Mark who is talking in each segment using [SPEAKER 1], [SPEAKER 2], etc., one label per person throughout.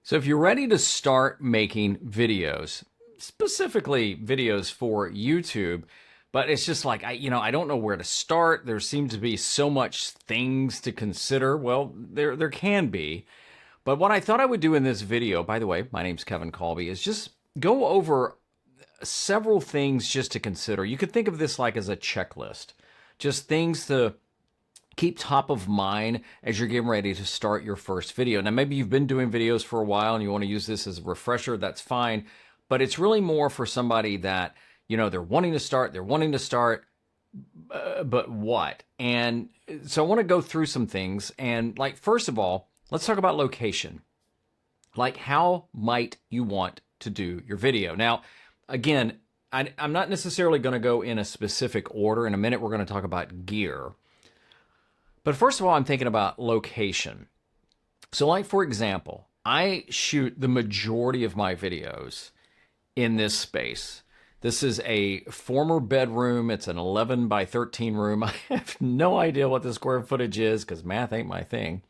[SPEAKER 1] So if you're ready to start making videos, specifically videos for YouTube, but it's just like I don't know where to start. There seems to be so much things to consider. Well, there can be. But what I thought I would do in this video, by the way, my name's Kevin Colby, is just go over several things just to consider. You could think of this like as a checklist. Just things to keep top of mind as you're getting ready to start your first video. Now, maybe you've been doing videos for a while and you want to use this as a refresher, that's fine. But it's really more for somebody that, they're wanting to start, but what? And so I want to go through some things. And first of all, let's talk about location. Like, how might you want to do your video? Now, again, I'm not necessarily going to go in a specific order. In a minute, we're going to talk about gear. But first of all, I'm thinking about location. So for example, I shoot the majority of my videos in this space. This is a former bedroom. It's an 11 by 13 room. I have no idea what the square footage is because math ain't my thing.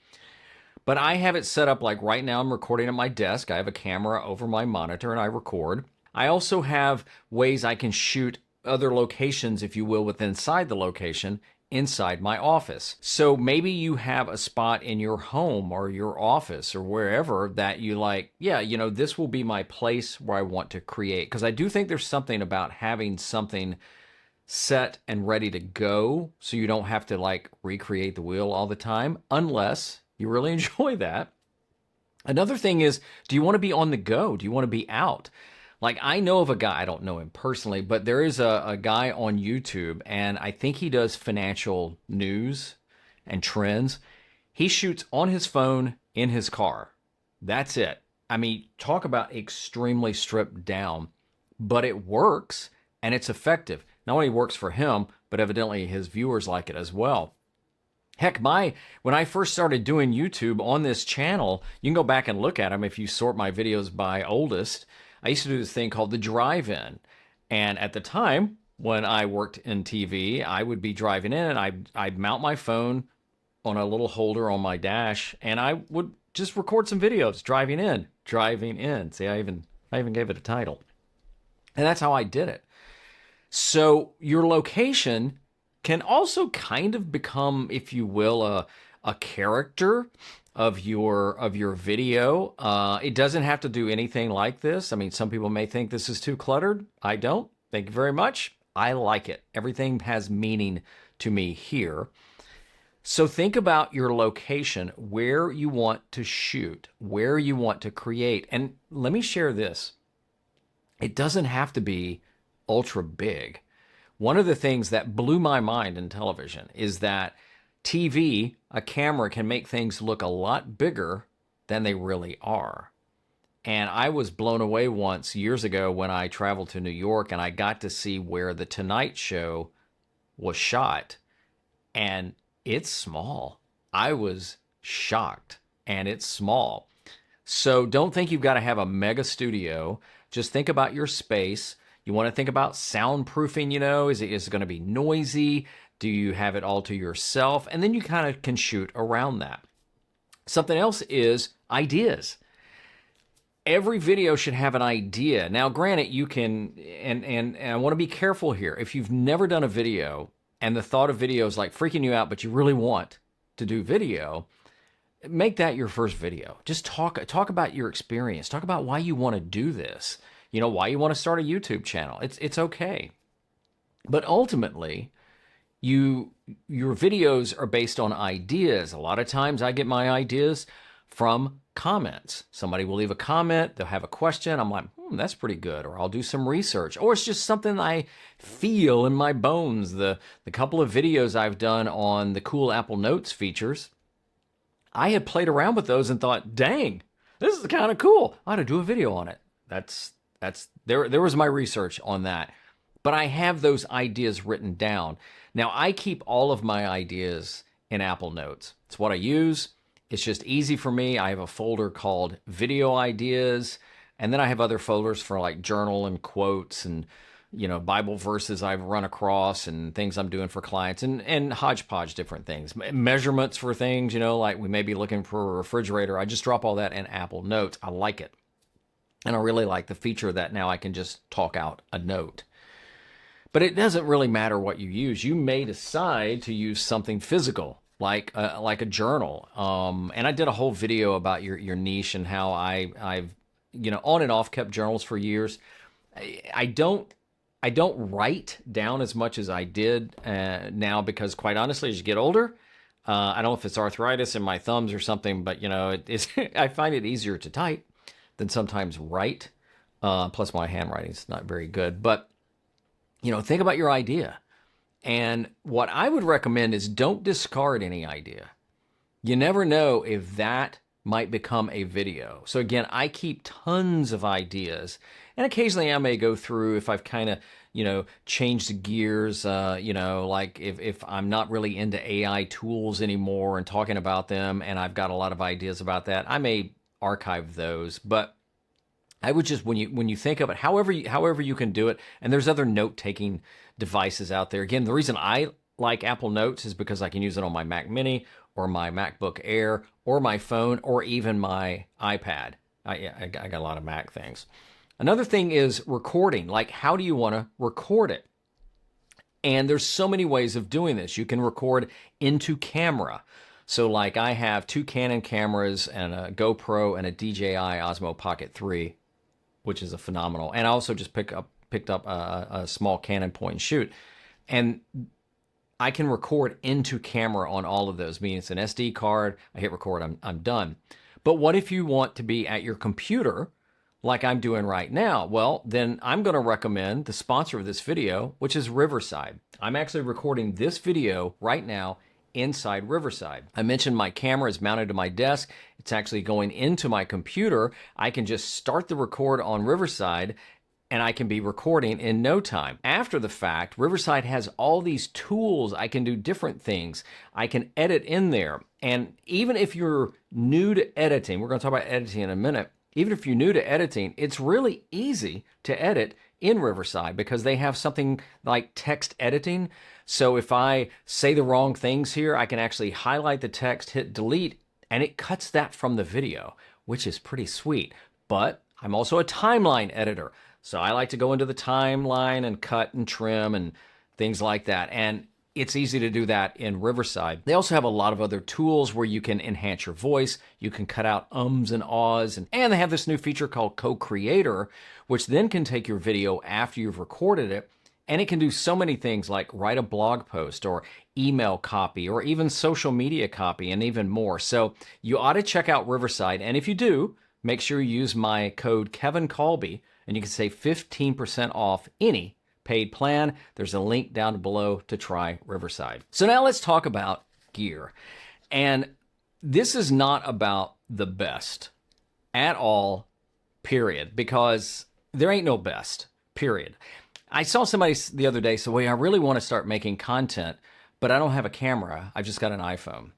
[SPEAKER 1] But I have it set up like right now I'm recording at my desk. I have a camera over my monitor and I record. I also have ways I can shoot other locations, if you will, within inside the location, inside my office. So maybe you have a spot in your home or your office or wherever that you like, this will be my place where I want to create. Because I do think there's something about having something set and ready to go so you don't have to recreate the wheel all the time, unless you really enjoy that. Another thing is, do you want to be on the go? Do you want to be out? I know of a guy, I don't know him personally, but there is a guy on YouTube, and I think he does financial news and trends. He shoots on his phone in his car. That's it. I mean, talk about extremely stripped down, but it works and it's effective. Not only works for him, but evidently his viewers like it as well. Heck, when I first started doing YouTube on this channel, you can go back and look at them if you sort my videos by oldest. I used to do this thing called the drive-in. And at the time, when I worked in TV, I would be driving in and I'd mount my phone on a little holder on my dash, and I would just record some videos driving in. See, I even gave it a title. And that's how I did it. So your location can also kind of become, if you will, a character of your video. It doesn't have to do anything like this. I mean, some people may think this is too cluttered. I don't. Thank you very much. I like it. Everything has meaning to me here. So think about your location, where you want to shoot, where you want to create. And let me share this. It doesn't have to be ultra big. One of the things that blew my mind in television is that TV, a camera can make things look a lot bigger than they really are. And I was blown away once years ago when I traveled to New York and I got to see where The Tonight Show was shot. And it's small. I was shocked, and it's small. So don't think you've got to have a mega studio. Just think about your space. You want to think about soundproofing, is it going to be noisy? Do you have it all to yourself? And then you kind of can shoot around that. Something else is ideas. Every video should have an idea. Now, granted, you can, and I want to be careful here. If you've never done a video and the thought of video is freaking you out, but you really want to do video, make that your first video. Just talk about your experience. Talk about why you want to do this. Why you want to start a YouTube channel. It's okay. But ultimately, your videos are based on ideas. A lot of times I get my ideas from comments. Somebody will leave a comment, they'll have a question. I'm like, that's pretty good. Or I'll do some research. Or it's just something I feel in my bones. The couple of videos I've done on the cool Apple Notes features, I had played around with those and thought, dang, this is kind of cool. I ought to do a video on it. There was my research on that. But I have those ideas written down. Now, I keep all of my ideas in Apple Notes. It's what I use. It's just easy for me. I have a folder called Video Ideas, and then I have other folders for journal and quotes and Bible verses I've run across and things I'm doing for clients and hodgepodge different things. Measurements for things, like we may be looking for a refrigerator. I just drop all that in Apple Notes. I like it. And I really like the feature that now I can just talk out a note. But it doesn't really matter what you use. You may decide to use something physical, like a journal. And I did a whole video about your niche and how I've on and off kept journals for years. I don't write down as much as I did now because, quite honestly, as you get older, I don't know if it's arthritis in my thumbs or something, but I find it easier to type than sometimes write. Plus, my handwriting is not very good. But think about your idea. And what I would recommend is don't discard any idea. You never know if that might become a video. So again, I keep tons of ideas, and occasionally I may go through if I've kind of, changed gears, like if I'm not really into AI tools anymore and talking about them, and I've got a lot of ideas about that, I may archive those. But I would just, when you think of it, however you can do it, and there's other note-taking devices out there. Again, the reason I like Apple Notes is because I can use it on my Mac Mini or my MacBook Air or my phone or even my iPad. I got a lot of Mac things. Another thing is recording. Like, how do you want to record it? And there's so many ways of doing this. You can record into camera. So like I have 2 Canon cameras and a GoPro and a DJI Osmo Pocket 3, which is a phenomenal. And I also just picked up a small Canon point and shoot. And I can record into camera on all of those, meaning it's an SD card, I hit record, I'm done. But what if you want to be at your computer like I'm doing right now? Well, then I'm going to recommend the sponsor of this video, which is Riverside. I'm actually recording this video right now inside Riverside. I mentioned my camera is mounted to my desk. It's actually going into my computer. I can just start the record on Riverside and I can be recording in no time. After the fact, Riverside has all these tools. I can do different things. I can edit in there. And even if you're new to editing, we're going to talk about editing in a minute. Even if you're new to editing, it's really easy to edit in Riverside because they have something like text editing. So if I say the wrong things here, I can actually highlight the text, hit delete, and it cuts that from the video, which is pretty sweet. But I'm also a timeline editor. So I like to go into the timeline and cut and trim and things like that. And it's easy to do that in Riverside. They also have a lot of other tools where you can enhance your voice. You can cut out ums and ahs. And they have this new feature called Co-Creator, which then can take your video after you've recorded it. And it can do so many things like write a blog post or email copy or even social media copy and even more. So you ought to check out Riverside. And if you do, make sure you use my code Kevin Colby and you can save 15% off any paid plan. There's a link down below to try Riverside. So now let's talk about gear. And this is not about the best at all, period, because there ain't no best, period. I saw somebody the other day say, well, I really want to start making content, but I don't have a camera. I've just got an iPhone.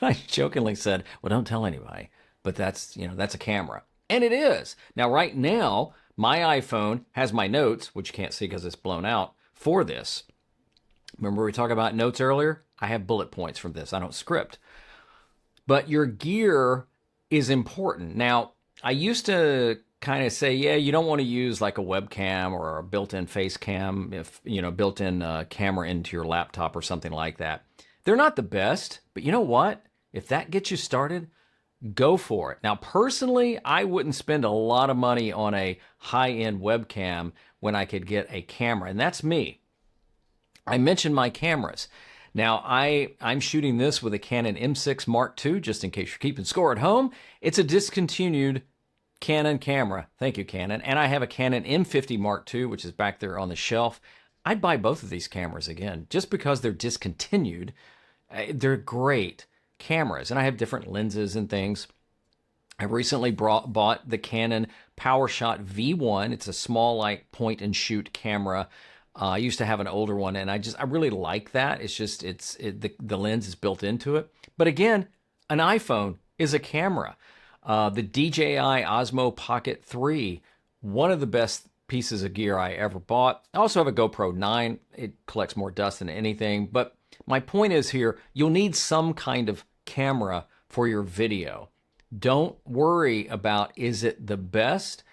[SPEAKER 1] I jokingly said, well, don't tell anybody, but that's a camera. And it is. Now, right now, my iPhone has my notes, which you can't see because it's blown out, for this. Remember we talked about notes earlier? I have bullet points from this. I don't script. But your gear is important. Now, I used to kind of say, yeah, you don't want to use like a webcam or a built-in face cam, if built-in camera into your laptop or something like that. They're not the best, but you know what? If that gets you started, go for it. Now, personally, I wouldn't spend a lot of money on a high-end webcam when I could get a camera, and that's me. I mentioned my cameras. Now, I'm shooting this with a Canon M6 Mark II, just in case you're keeping score at home. It's a discontinued Canon camera. Thank you, Canon. And I have a Canon M50 Mark II, which is back there on the shelf. I'd buy both of these cameras again, just because they're discontinued. They're great cameras, and I have different lenses and things. I recently bought the Canon PowerShot V1. It's a small, like, point and shoot camera. I used to have an older one, and I really like that. It's just the lens is built into it. But again, an iPhone is a camera. The DJI Osmo Pocket 3, one of the best pieces of gear I ever bought. I also have a GoPro 9. It collects more dust than anything. But my point is here, you'll need some kind of camera for your video. Don't worry about, is it the best?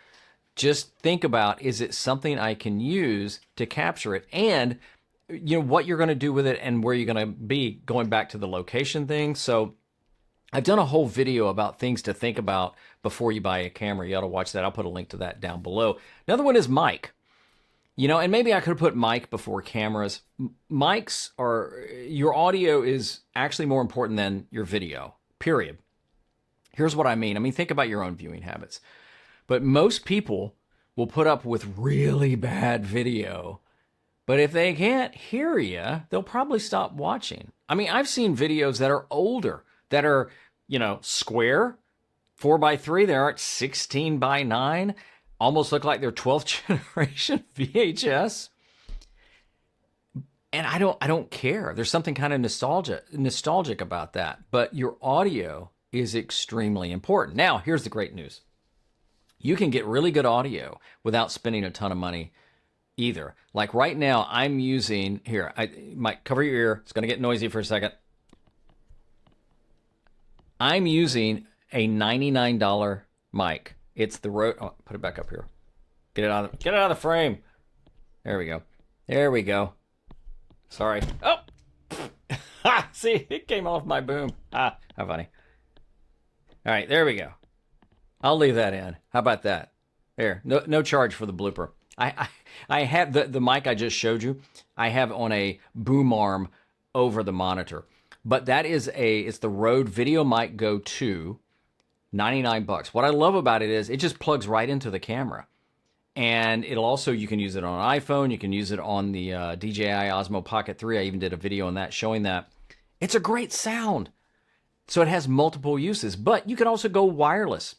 [SPEAKER 1] Just think about, is it something I can use to capture it? And what you're going to do with it and where you're going to be, going back to the location thing. So I've done a whole video about things to think about before you buy a camera. You ought to watch that. I'll put a link to that down below. Another one is mic. And maybe I could have put mic before cameras. Mics your audio is actually more important than your video, period. Here's what I mean. Think about your own viewing habits. But most people will put up with really bad video. But if they can't hear you, they'll probably stop watching. I've seen videos that are older, that are, square, 4:3. They aren't 16:9. Almost look like they're 12th generation VHS. And I don't care. There's something kind of nostalgic about that. But your audio is extremely important. Now, here's the great news. You can get really good audio without spending a ton of money either. Like right now, I'm using, here, I might cover your ear. It's going to get noisy for a second. I'm using a $99 mic. It's the Rode, put it back up here. Get it out of the frame. There we go. There we go. Sorry. Oh! Ha! See, it came off my boom. Ah, how funny. All right, there we go. I'll leave that in. How about that? There, no charge for the blooper. I have the mic I just showed you. I have on a boom arm over the monitor, but that is it's the Rode Video Mic Go 2, $99. What I love about it is it just plugs right into the camera, and it'll also, you can use it on an iPhone. You can use it on the DJI Osmo Pocket 3. I even did a video on that showing that. It's a great sound. So it has multiple uses, but you can also go wireless.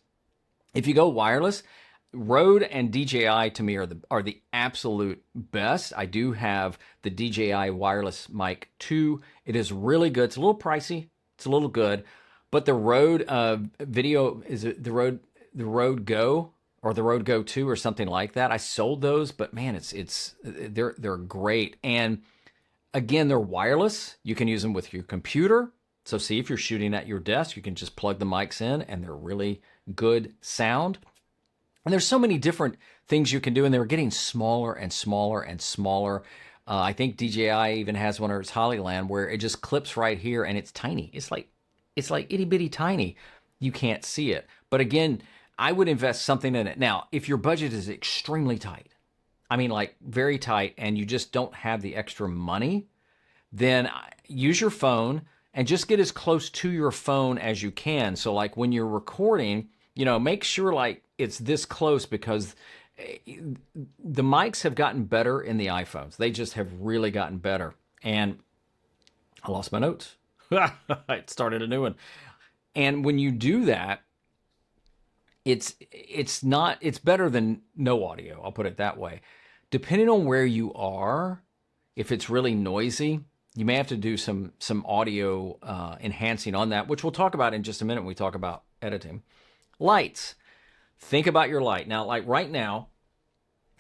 [SPEAKER 1] If you go wireless, Rode and DJI to me are the absolute best. I do have the DJI wireless mic 2. It is really good. It's a little pricey. It's a little good, but the Rode video, is it the Rode Go or the Rode Go 2 or something like that? I sold those, but man, they're great. And again, they're wireless. You can use them with your computer. So see, if you're shooting at your desk, you can just plug the mics in and they're really good sound. And there's so many different things you can do, and they're getting smaller and smaller and smaller. I think DJI even has one of its Hollyland where it just clips right here and it's tiny. It's like itty bitty tiny. You can't see it. But again, I would invest something in it. Now, if your budget is extremely tight, like very tight, and you just don't have the extra money, then use your phone and just get as close to your phone as you can. So like when you're recording, make sure like it's this close, because the mics have gotten better in the iPhones. They just have really gotten better. And I lost my notes. I started a new one. And when you do that, it's better than no audio. I'll put it that way. Depending on where you are, if it's really noisy, you may have to do some audio enhancing on that, which we'll talk about in just a minute when we talk about editing. Lights. Think about your light. Now, like right now,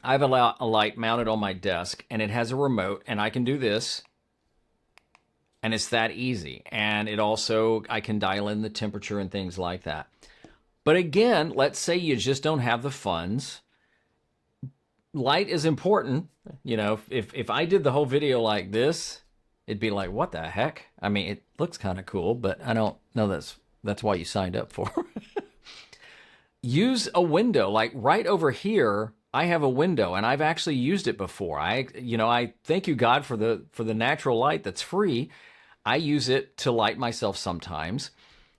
[SPEAKER 1] I have a light mounted on my desk, and it has a remote, and I can do this, and it's that easy. And it also, I can dial in the temperature and things like that. But again, let's say you just don't have the funds. Light is important. If I did the whole video like this, it'd be like, what the heck? It looks kind of cool, but I don't know that's why you signed up for. Use a window. Like right over here, I have a window, and I've actually used it before. I thank you, God, for the natural light that's free. I use it to light myself sometimes.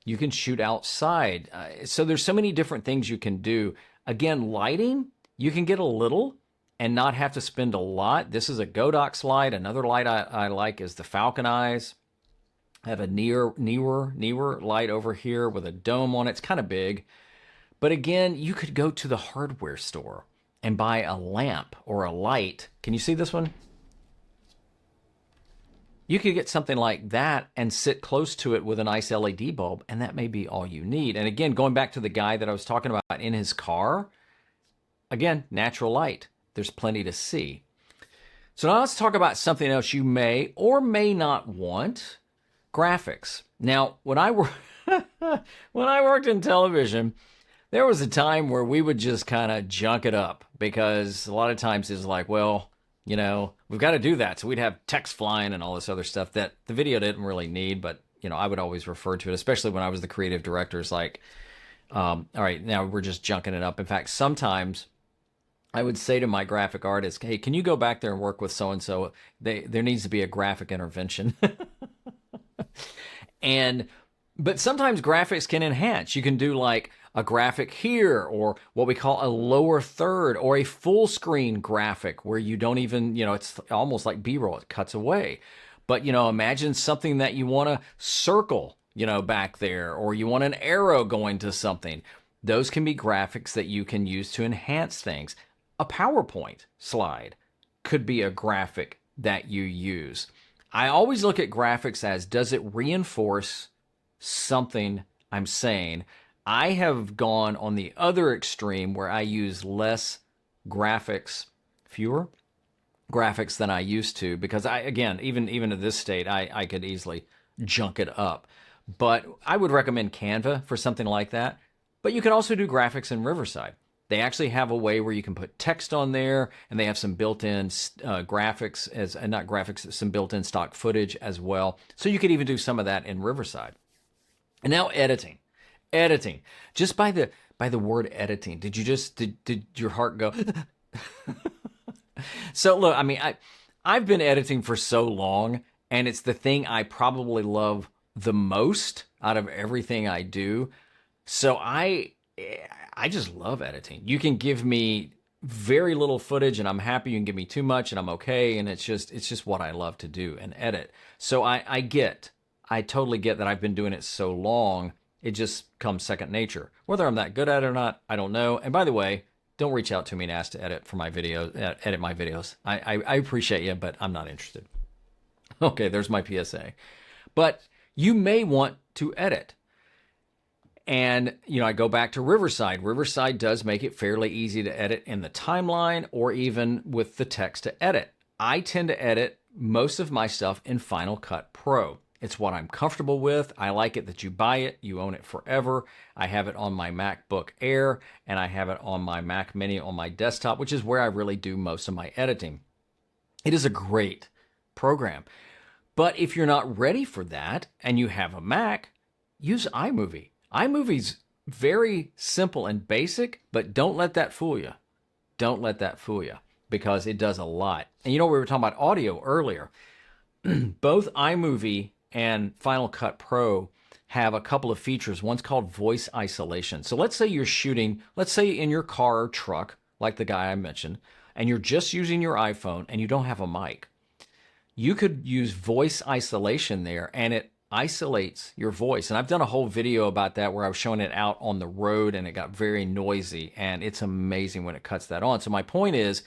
[SPEAKER 1] You can shoot outside. So there's so many different things you can do. Again, lighting, you can get a little and not have to spend a lot. This is a Godox light. Another light I like is the Falcon Eyes. I have a newer light over here with a dome on it. It's kind of big. But again, you could go to the hardware store and buy a lamp or a light. Can you see this one? You could get something like that and sit close to it with a nice LED bulb, and that may be all you need. And again, going back to the guy that I was talking about in his car, again, natural light. there's plenty to see. So now let's talk about something else you may or may not want, graphics. Now, when I worked in television, there was a time where we would just kind of junk it up because a lot of times it's like, well, you know, we've got to do that. So we'd have text flying and all this other stuff that the video didn't really need, but, you know, I would always refer to it, especially when I was the creative director. It's like, all right, now we're just junking it up. In fact, sometimes I would say to my graphic artist, hey, can you go back there and work with so-and-so? There needs to be a graphic intervention. But sometimes graphics can enhance. You can do like a graphic here, or what we call a lower third, or a full screen graphic where you don't even, you know, it's almost like B-roll. It cuts away. But, you know, imagine something that you want to circle, you know, back there, or you want an arrow going to something. Those can be graphics that you can use to enhance things. A PowerPoint slide could be a graphic that you use. I always look at graphics as, does it reinforce something I'm saying? I have gone on the other extreme where I use less graphics, fewer graphics than I used to, because again, even at this state, I could easily junk it up. But I would recommend Canva for something like that. But you can also do graphics in Riverside. They actually have a way where you can put text on there, and they have some built-in graphics, not graphics, some built-in stock footage as well. So you could even do some of that in Riverside. And now editing. Just by the word editing, did your heart go? So look, I mean, I've been editing for so long, and it's the thing I probably love the most out of everything I do. So I just love editing. You can give me very little footage and I'm happy. You can give me too much and I'm okay. And it's just what I love to do and edit. So I totally get that I've been doing it so long. It just comes second nature. Whether I'm that good at it or not, I don't know. And by the way, don't reach out to me and ask to edit my videos. I appreciate you, but I'm not interested. Okay, there's my PSA. But you may want to edit. And, you know, I go back to Riverside. Riverside does make it fairly easy to edit in the timeline or even with the text to edit. I tend to edit most of my stuff in Final Cut Pro. It's what I'm comfortable with. I like it that you buy it, you own it forever. I have it on my MacBook Air, and I have it on my Mac Mini on my desktop, which is where I really do most of my editing. It is a great program. But if you're not ready for that and you have a Mac, use iMovie. iMovie's very simple and basic, but don't let that fool you. Don't let that fool you, because it does a lot. And you know, we were talking about audio earlier. Both iMovie and Final Cut Pro have a couple of features. One's called voice isolation. So let's say you're shooting, let's say in your car or truck, like the guy I mentioned, and you're just using your iPhone and you don't have a mic. You could use voice isolation there, and it isolates your voice. And I've done a whole video about that where I was showing it out on the road and it got very noisy, and it's amazing when it cuts that on. So my point is,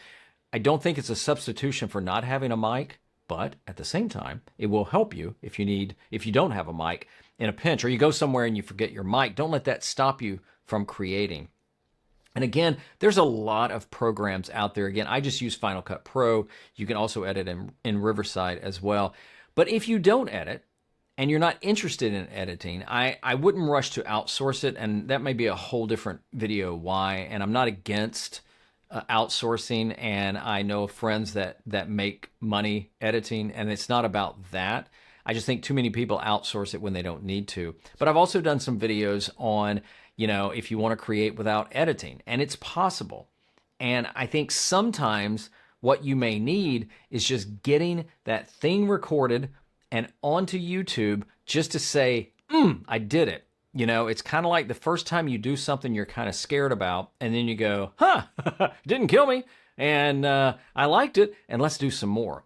[SPEAKER 1] I don't think it's a substitution for not having a mic, but at the same time, it will help you if you don't have a mic in a pinch, or you go somewhere and you forget your mic. Don't let that stop you from creating. And again, there's a lot of programs out there. Again, I just use Final Cut Pro. You can also edit in Riverside as well. But if you don't edit and you're not interested in editing, I wouldn't rush to outsource it. And that may be a whole different video why. And I'm not against outsourcing. And I know friends that make money editing, and it's not about that. I just think too many people outsource it when they don't need to. But I've also done some videos on, you know, if you want to create without editing, and it's possible. And I think sometimes what you may need is just getting that thing recorded and onto YouTube just to say, I did it. You know, it's kind of like the first time you do something you're kind of scared about, and then you go, didn't kill me, and I liked it, and let's do some more.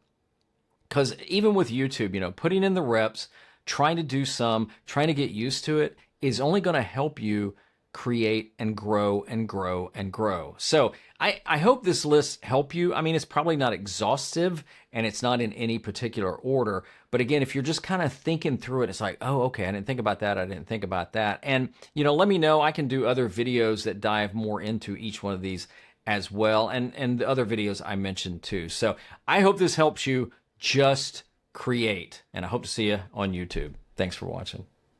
[SPEAKER 1] Because even with YouTube, you know, putting in the reps, trying to do some, trying to get used to it is only going to help you create and grow and grow and grow. So I hope this list help you. I mean, it's probably not exhaustive and it's not in any particular order. But again, if you're just kind of thinking through it, it's like, oh, okay, I didn't think about that. I didn't think about that. And, you know, let me know. I can do other videos that dive more into each one of these as well, and the other videos I mentioned too. So I hope this helps you just create, and I hope to see you on YouTube. Thanks for watching.